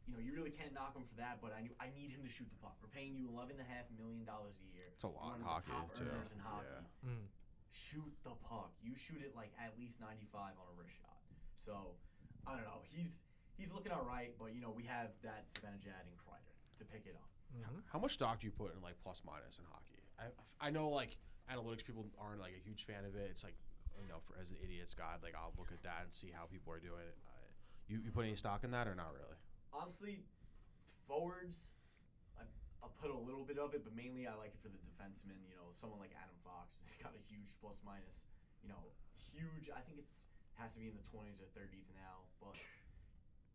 you really can't knock him for that. But I need him to shoot the puck. We're paying you $11.5 million a year. It's a lot in One of hockey, the top too. earners in hockey. Yeah. Shoot the puck. You shoot it like at least 95 on a wrist shot. So I don't know. He's looking all right, but we have that Zibanejad and Kreider to pick it up. How much stock do you put in like plus minus in hockey? I know like analytics people aren't like a huge fan of it. It's like for as an idiot's guide, like I'll look at that and see how people are doing it. You put any stock in that or not really? Honestly, forwards, I'll put a little bit of it, but mainly I like it for the defenseman. You know, someone like Adam Fox. He's got a huge plus minus. You know, huge. I think has to be in the 20s or 30s now, but.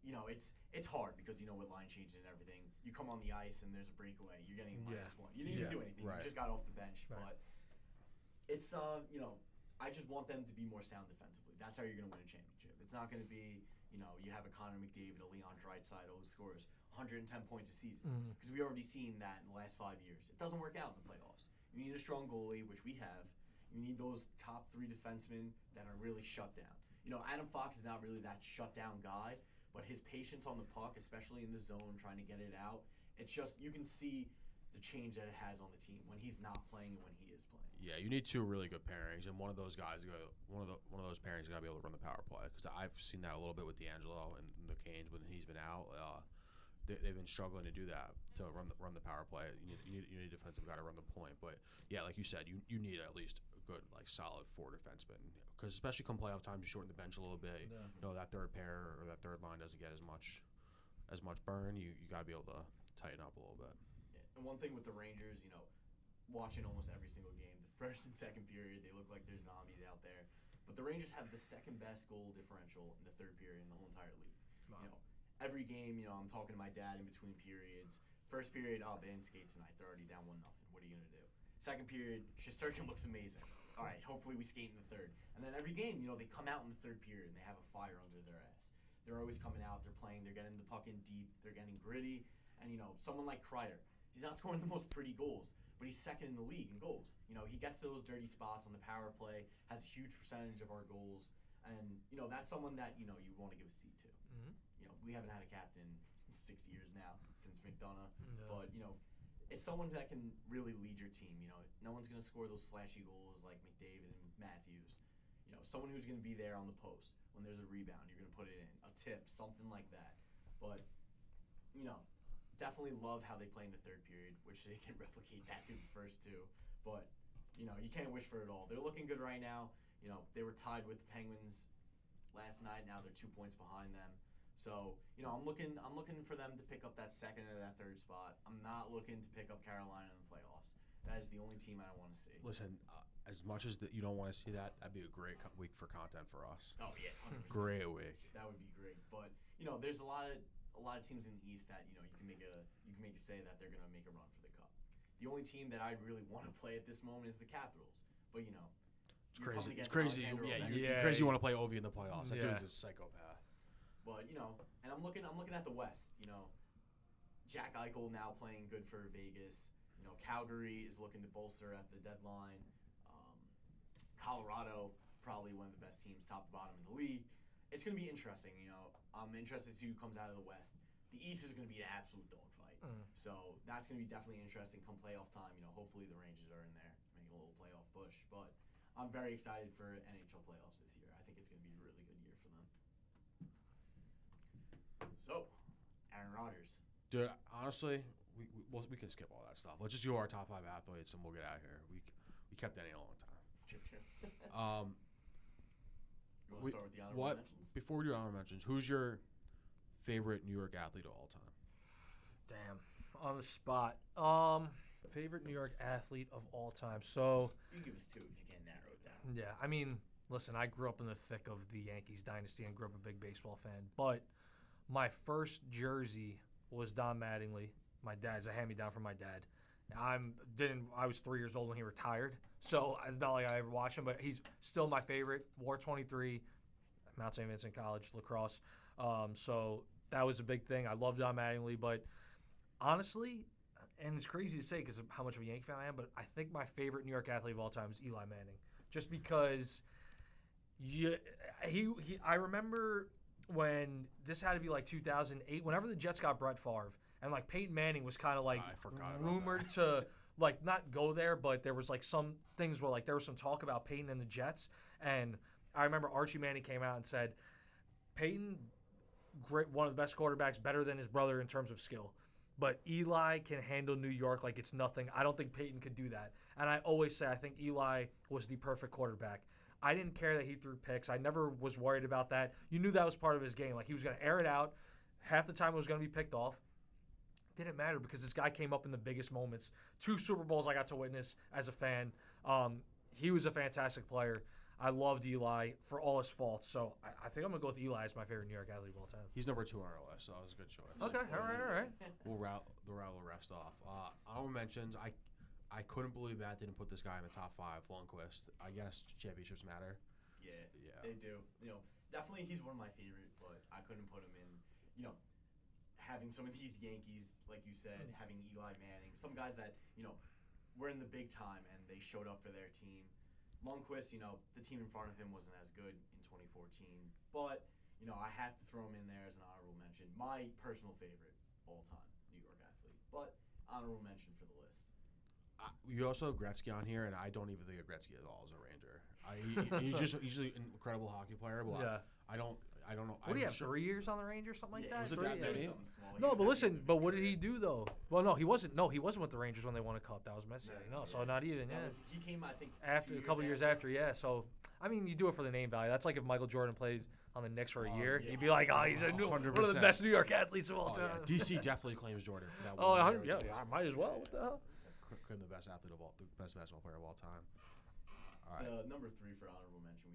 You know, it's hard because, you know, with line changes and everything, you come on the ice and there's a breakaway. You're getting -1. You didn't even do anything. Right. You just got off the bench. Right. But it's, you know, I just want them to be more sound defensively. That's how you're going to win a championship. It's not going to be, you know, you have a Connor McDavid, a Leon Draisaitl who scores 110 points a season. Because we already seen that in the last 5 years. It doesn't work out in the playoffs. You need a strong goalie, which we have. You need those top 3 defensemen that are really shut down. You know, Adam Fox is not really that shut down guy. But his patience on the puck, especially in the zone, trying to get it out, it's just, you can see the change that it has on the team when he's not playing and when he is playing. Yeah, you need 2 really good pairings, and one of those guys, one of those pairings got to be able to run the power play. Because I've seen that a little bit with D'Angelo and the Canes when he's been out. They've been struggling to do that, to run the power play. You need a defensive guy to run the point. But yeah, like you said, you need at least a good, like, solid 4 defensemen. Because especially come playoff time, you shorten the bench a little bit. Yeah. You know, that third pair or that third line doesn't get as much burn. You got to be able to tighten up a little bit. Yeah. And one thing with the Rangers, you know, watching almost every single game, the first and second period, they look like there's zombies out there. But the Rangers have the second best goal differential in the third period in the whole entire league. Wow. You know, every game, you know, I'm talking to my dad in between periods. First period, oh, they didn't skate tonight. They're already down 1-0. What are you going to do? Second period, Shesterkin looks amazing. All right, hopefully we skate in the third. And then every game, you know, they come out in the third period and they have a fire under their ass. They're always coming out, they're playing, they're getting the puck in deep, they're getting gritty. And, you know, someone like Kreider, he's not scoring the most pretty goals, but he's second in the league in goals. You know, he gets those dirty spots on the power play, has a huge percentage of our goals. And, you know, that's someone that, you know, you want to give a seat to. You know, we haven't had a captain in 6 years now since McDonough. But, you know, it's someone that can really lead your team. You know, no one's going to score those flashy goals like McDavid and Matthews. You know, someone who's going to be there on the post. When there's a rebound, you're going to put it in. A tip, something like that. But, you know, definitely love how they play in the third period, which they can replicate that through the first 2. But, you know, you can't wish for it all. They're looking good right now. You know, they were tied with the Penguins last night. Now they're 2 points behind them. So, you know, I'm looking for them to pick up that second or that third spot. I'm not looking to pick up Carolina in the playoffs. That is the only team I don't want to see. Listen, as much as you don't want to see that, that'd be a great week for content for us. Oh yeah, 100%. Great week. That would be great. But you know, there's a lot of teams in the East that, you know, you can make a say that they're gonna make a run for the cup. The only team that I'd really want to play at this moment is the Capitals. But you know, it's crazy. It's crazy. Crazy. You want to play Ovi in the playoffs? That dude's a psychopath. But you know, and I'm looking at the West. You know, Jack Eichel now playing good for Vegas. You know, Calgary is looking to bolster at the deadline. Colorado, probably one of the best teams, top to bottom in the league. It's going to be interesting. You know, I'm interested to see who comes out of the West. The East is going to be an absolute dogfight. So that's going to be definitely interesting come playoff time. You know, hopefully the Rangers are in there, making a little playoff push. But I'm very excited for NHL playoffs this year. I think it's going to be a really good year for them. So, Aaron Rodgers. Dude, honestly, we can skip all that stuff. Let's just do our top 5 athletes and we'll get out of here. We kept Danny a long time. You want to start with the honorable mentions? Before we do honorable mentions, who's your favorite New York athlete of all time? Damn, on the spot. Favorite New York athlete of all time. So you can give us 2 if you can narrow it down. Yeah, I mean, listen, I grew up in the thick of the Yankees dynasty and grew up a big baseball fan. But my first jersey was Don Mattingly. My dad's a hand-me-down from my dad. I was 3 years old when he retired, so it's not like I ever watched him, but he's still my favorite. Wore 23, Mount St. Vincent College, lacrosse. So that was a big thing. I love Don Mattingly, but honestly, and it's crazy to say because of how much of a Yankee fan I am, but I think my favorite New York athlete of all time is Eli Manning, just because I remember when this had to be like 2008, whenever the Jets got Brett Favre, and like Peyton Manning was kind of like rumored to like not go there, but there was like some things where like there was some talk about Peyton and the Jets, and I remember Archie Manning came out and said, Peyton, great, one of the best quarterbacks, better than his brother in terms of skill, but Eli can handle New York like it's nothing. I don't think Peyton could do that, and I always say I think Eli was the perfect quarterback. I didn't care that he threw picks. I never was worried about that. You knew that was part of his game. Like he was going to air it out. Half the time it was going to be picked off. didn't matter because this guy came up in the biggest moments. 2 Super Bowls I got to witness as a fan. He was a fantastic player. I loved Eli for all his faults. So I think I'm going to go with Eli as my favorite New York athlete of all time. He's number 2 on our list, so that was a good choice. Okay, all right. We'll rattle the rest off. Honorable mentions, I couldn't believe Matt didn't put this guy in the top 5, Lundqvist. I guess championships matter. Yeah, they do. Definitely he's one of my favorite, but I couldn't put him in. Having some of these Yankees, like you said, having Eli Manning, some guys that, were in the big time and they showed up for their team. Lundqvist, the team in front of him wasn't as good in 2014, but, I have to throw him in there as an honorable mention. My personal favorite all-time New York athlete, but honorable mention for the list. You also have Gretzky on here, and I don't even think of Gretzky at all as a Ranger. He's an incredible hockey player, but Yeah. I don't know. What do you have, 3 years on the Rangers, something like that? was it 3 that years? many? Something small. He No, was but at the listen, end of but his what did career. he do though? Well, no, he wasn't. No, he wasn't with the Rangers when they won a cup. That was Messier. No, so not even. That Yeah, was- he came, I think, after a couple years after. Yeah, so I mean, you do it for the name value. That's like if Michael Jordan played on the Knicks for a year, yeah. you'd be like, oh, he's one of the 100%. best New York athletes of all Oh, yeah. time. DC definitely claims Jordan for that Oh, one year. yeah, I might as well. What the hell? Claim the best athlete of all, the best basketball player of all time. All right. Number 3 for honorable mention,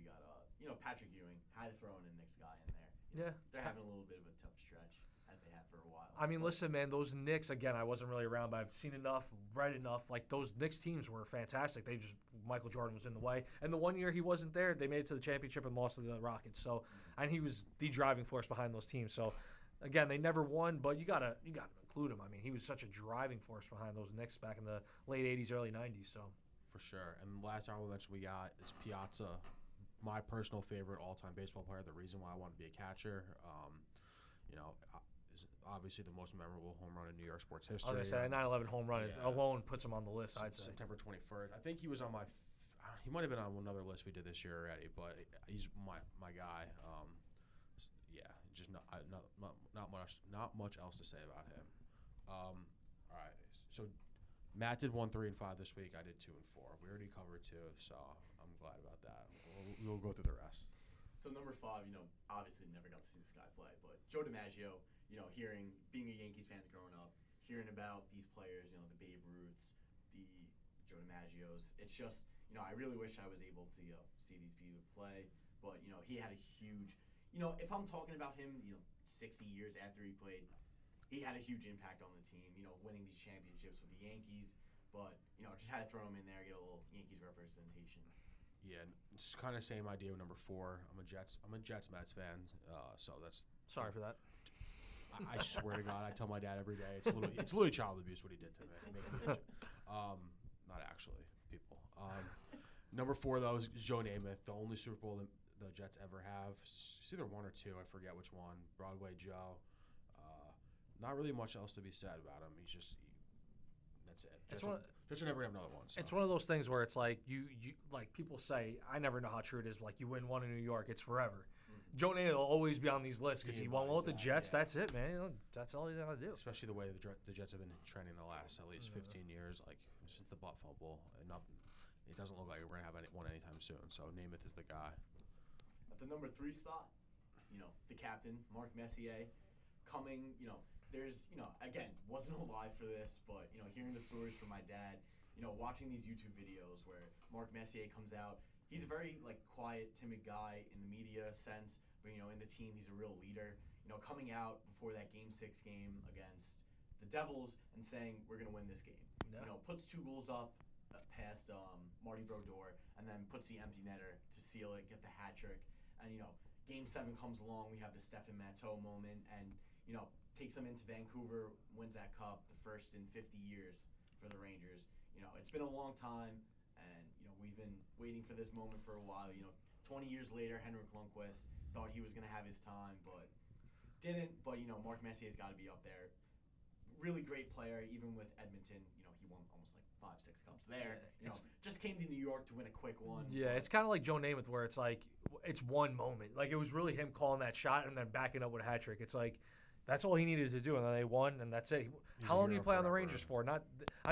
we got Patrick Ewing. Had to throw in a Knicks guy in there. Yeah. They're having a little bit of a tough stretch as they have for a while. I mean, listen, man, those Knicks, again, I wasn't really around, but I've seen enough, read enough. Like, those Knicks teams were fantastic. Michael Jordan was in the way. And the one year he wasn't there, they made it to the championship and lost to the Rockets. So, and he was the driving force behind those teams. So, again, they never won, but you gotta include him. I mean, he was such a driving force behind those Knicks back in the late 80s, early 90s. So, For sure. And the last honorable mention we got is Piazza, my personal favorite all-time baseball player. The reason why I want to be a catcher, is obviously the most memorable home run in New York sports history. I was going to say, that 9/11 home run Yeah. alone puts him on the list, I'd say. September 21st. I think he was on he might have been on another list we did this year already, but he's my guy. Just not much else to say about him. All right, so Matt did 1, 3, and 5 this week. I did 2 and 4. We already covered 2, so I'm glad about that. We'll go through the rest. So number 5, obviously never got to see this guy play, but Joe Dimaggio, being a Yankees fan growing up, hearing about these players, the Babe Ruths, the Joe Dimaggios, it's just, I really wish I was able to, see these people play, but, he had a huge, if I'm talking about him, 60 years after he played, he had a huge impact on the team, winning these championships with the Yankees, but, just had to throw him in there, get a little Yankees representation. Yeah, it's kind of same idea with number 4. I'm a Jets Mets fan, so that's. Sorry for that. I swear to God, I tell my dad every day it's literally child abuse what he did to me. Not actually, people. Number 4 though is Joe Namath, the only Super Bowl the Jets ever have. It's either 1 or 2, I forget which one. Broadway Joe. Not really much else to be said about him. That's it. Jets are never gonna have another one. So. It's one of those things where it's like you like people say, I never know how true it is. Like you win one in New York, it's forever. Joe Namath will always be on these lists because he won one with the Jets. Yeah. That's it, man. That's all you gotta do. Especially the way the Jets have been trending the last at least 15 years, like since the butt fumble, and nothing. It doesn't look like we're gonna have one anytime soon. So Namath is the guy. At the number 3 spot, the captain, Mark Messier, coming. There's, again, wasn't alive for this, but, hearing the stories from my dad, watching these YouTube videos where Mark Messier comes out, he's a very, quiet, timid guy in the media sense, but, in the team, he's a real leader. Coming out before that Game 6 game against the Devils and saying, we're going to win this game. Yeah. Puts 2 goals up past Marty Brodeur and then puts the empty netter to seal it, get the hat trick. And, Game 7 comes along, we have the Stephen Matteau moment, and, takes them into Vancouver, wins that cup, the first in 50 years for the Rangers. It's been a long time, and, we've been waiting for this moment for a while. 20 years later, Henrik Lundqvist thought he was going to have his time, but didn't. But, Mark Messier's got to be up there. Really great player, even with Edmonton. He won almost 5-6 cups there. Just came to New York to win a quick one. Yeah, it's kind of like Joe Namath where it's like, it's one moment. Like, it was really him calling that shot and then backing up with a hat trick. It's like, that's all he needed to do, and then they won, and that's it. How long did he play on the Rangers for?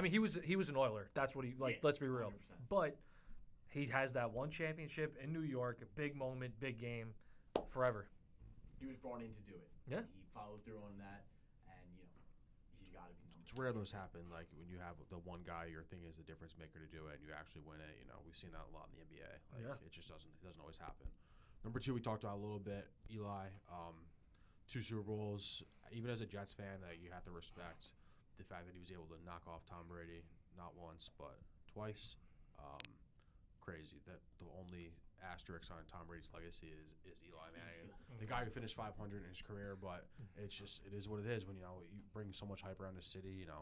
He was an Oiler. That's what he like. Yeah, let's be real. 100%. But he has that one championship in New York, a big moment, big game, forever. He was brought in to do it. Yeah. He followed through on that, and he's got to be it's rare those happen. Like when you have the one guy you're thinking is the difference maker to do it, and you actually win it. You know, we've seen that a lot in the NBA. Like it just doesn't always happen. Number 2, we talked about a little bit. Eli, 2 Super Bowls. Even as a Jets fan, that you have to respect the fact that he was able to knock off Tom Brady not once but twice. Crazy that the only asterisk on Tom Brady's legacy is Eli Manning, the guy who finished 500 in his career. But it is what it is when you bring so much hype around the city. I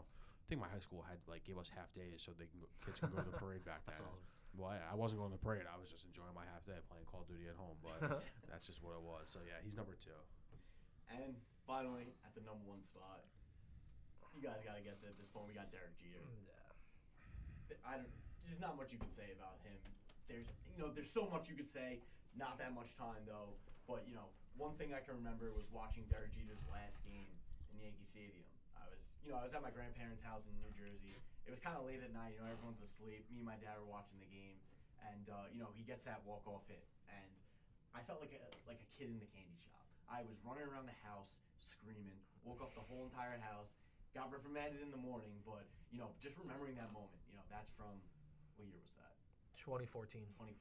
think my high school gave us half days so kids can go to the parade back then. That's awesome. Well, I wasn't going to the parade. I was just enjoying my half day playing Call of Duty at home. But that's just what it was. So yeah, he's number 2. And finally, at the number 1 spot, you guys got to guess it at this point. We got Derek Jeter. Yeah. There's not much you can say about him. There's so much you could say. Not that much time though. But one thing I can remember was watching Derek Jeter's last game in Yankee Stadium. I was at my grandparents' house in New Jersey. It was kind of late at night. Everyone's asleep. Me and my dad were watching the game, and he gets that walk-off hit, and I felt like a kid in the candy shop. I was running around the house screaming. Woke up the whole entire house. Got reprimanded in the morning, but just remembering that moment. That's from what year was that? 2014. 2014.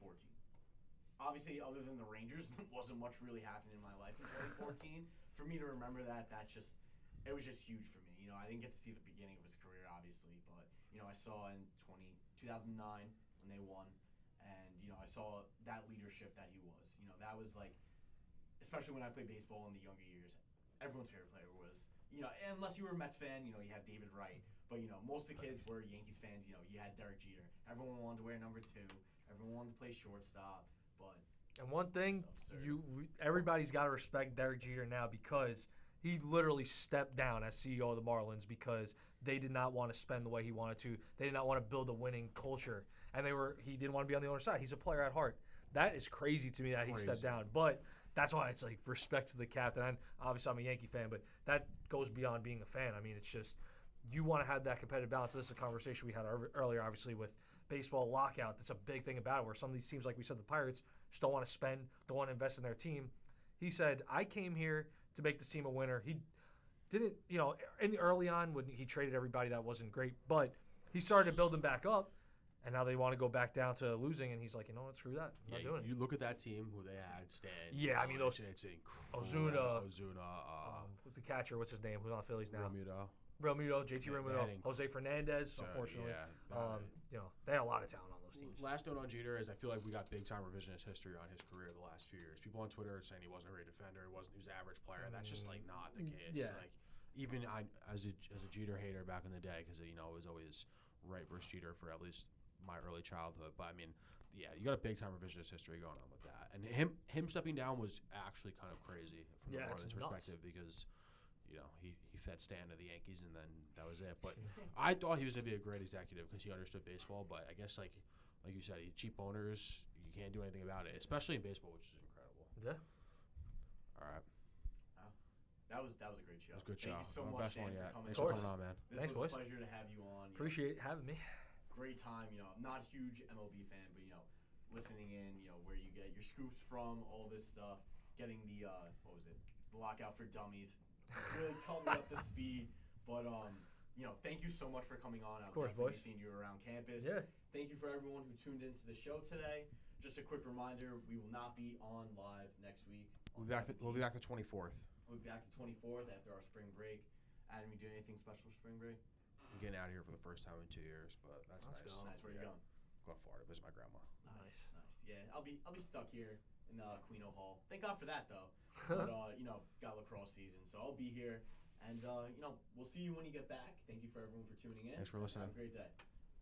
Obviously, other than the Rangers, wasn't much really happening in my life in 2014. For me to remember that, it was just huge for me. I didn't get to see the beginning of his career, obviously, but I saw in 2009 when they won, and I saw that leadership that he was. That was especially when I played baseball in the younger years, everyone's favorite player was unless you were a Mets fan, you had David Wright. But, most of the kids were Yankees fans. You had Derek Jeter. Everyone wanted to wear number 2. Everyone wanted to play shortstop. But and one thing, everybody's got to respect Derek Jeter now because he literally stepped down as CEO of the Marlins because they did not want to spend the way he wanted to. They did not want to build a winning culture. And he didn't want to be on the owner's side. He's a player at heart. That is crazy to me that he stepped down. But that's why it's respect to the captain. And obviously, I'm a Yankee fan, but that goes beyond being a fan. I mean, it's just you want to have that competitive balance. This is a conversation we had earlier, obviously, with baseball lockout. That's a big thing about it, where some of these teams, like we said, the Pirates, just don't want to spend, don't want to invest in their team. He said, I came here to make this team a winner. He didn't, early on when he traded everybody, that wasn't great, but he started to build them back up. And now they want to go back down to losing, and he's like, what, screw that. I'm not doing it. You look at that team who they had, Stan. Yeah, I mean, those. It's incredible. Ozuna. What's the catcher? What's his name? Who's on Phillies now? Realmuto, JT Realmuto, Jose Fernandez, unfortunately. They had a lot of talent on those teams. Last note on Jeter is I feel like we got big-time revisionist history on his career the last few years. People on Twitter are saying he wasn't a great defender, he was an average player. That's just, not the case. Yeah. Even I, as a Jeter hater back in the day, because, it was always right versus Jeter for at least my early childhood. But, you got a big-time revisionist history going on with that. And him stepping down was actually kind of crazy from the Marlins perspective because, he fed Stan to the Yankees and then that was it. But I thought he was going to be a great executive because he understood baseball. But I guess, like you said, cheap owners, you can't do anything about it, especially in baseball, which is incredible. Yeah. All right. That was a great show. It was a good show. Thank you so much, Dan, for coming. Thanks for coming on, man. This was a pleasure to have you on. Appreciate having me. Great time. I'm not a huge MLB fan, but listening in, where you get your scoops from, all this stuff, getting the the lockout for dummies, really caught me up to speed. But thank you so much for coming on. I've definitely seen you around campus. Yeah. Thank you for everyone who tuned into the show today. Just a quick reminder: we will not be on live next week. We'll be back the 24th. We'll be back the 24th after our spring break. Adam, you doing anything special for spring break? I'm getting out of here for the first time in 2 years, but that's nice. Nice. Where are you going? I'm going to Florida, visit my grandma. Nice. Yeah, I'll be stuck here in Queen O Hall. Thank God for that though. But got lacrosse season, so I'll be here, and we'll see you when you get back. Thank you for everyone for tuning in. Thanks for listening. Have a great day.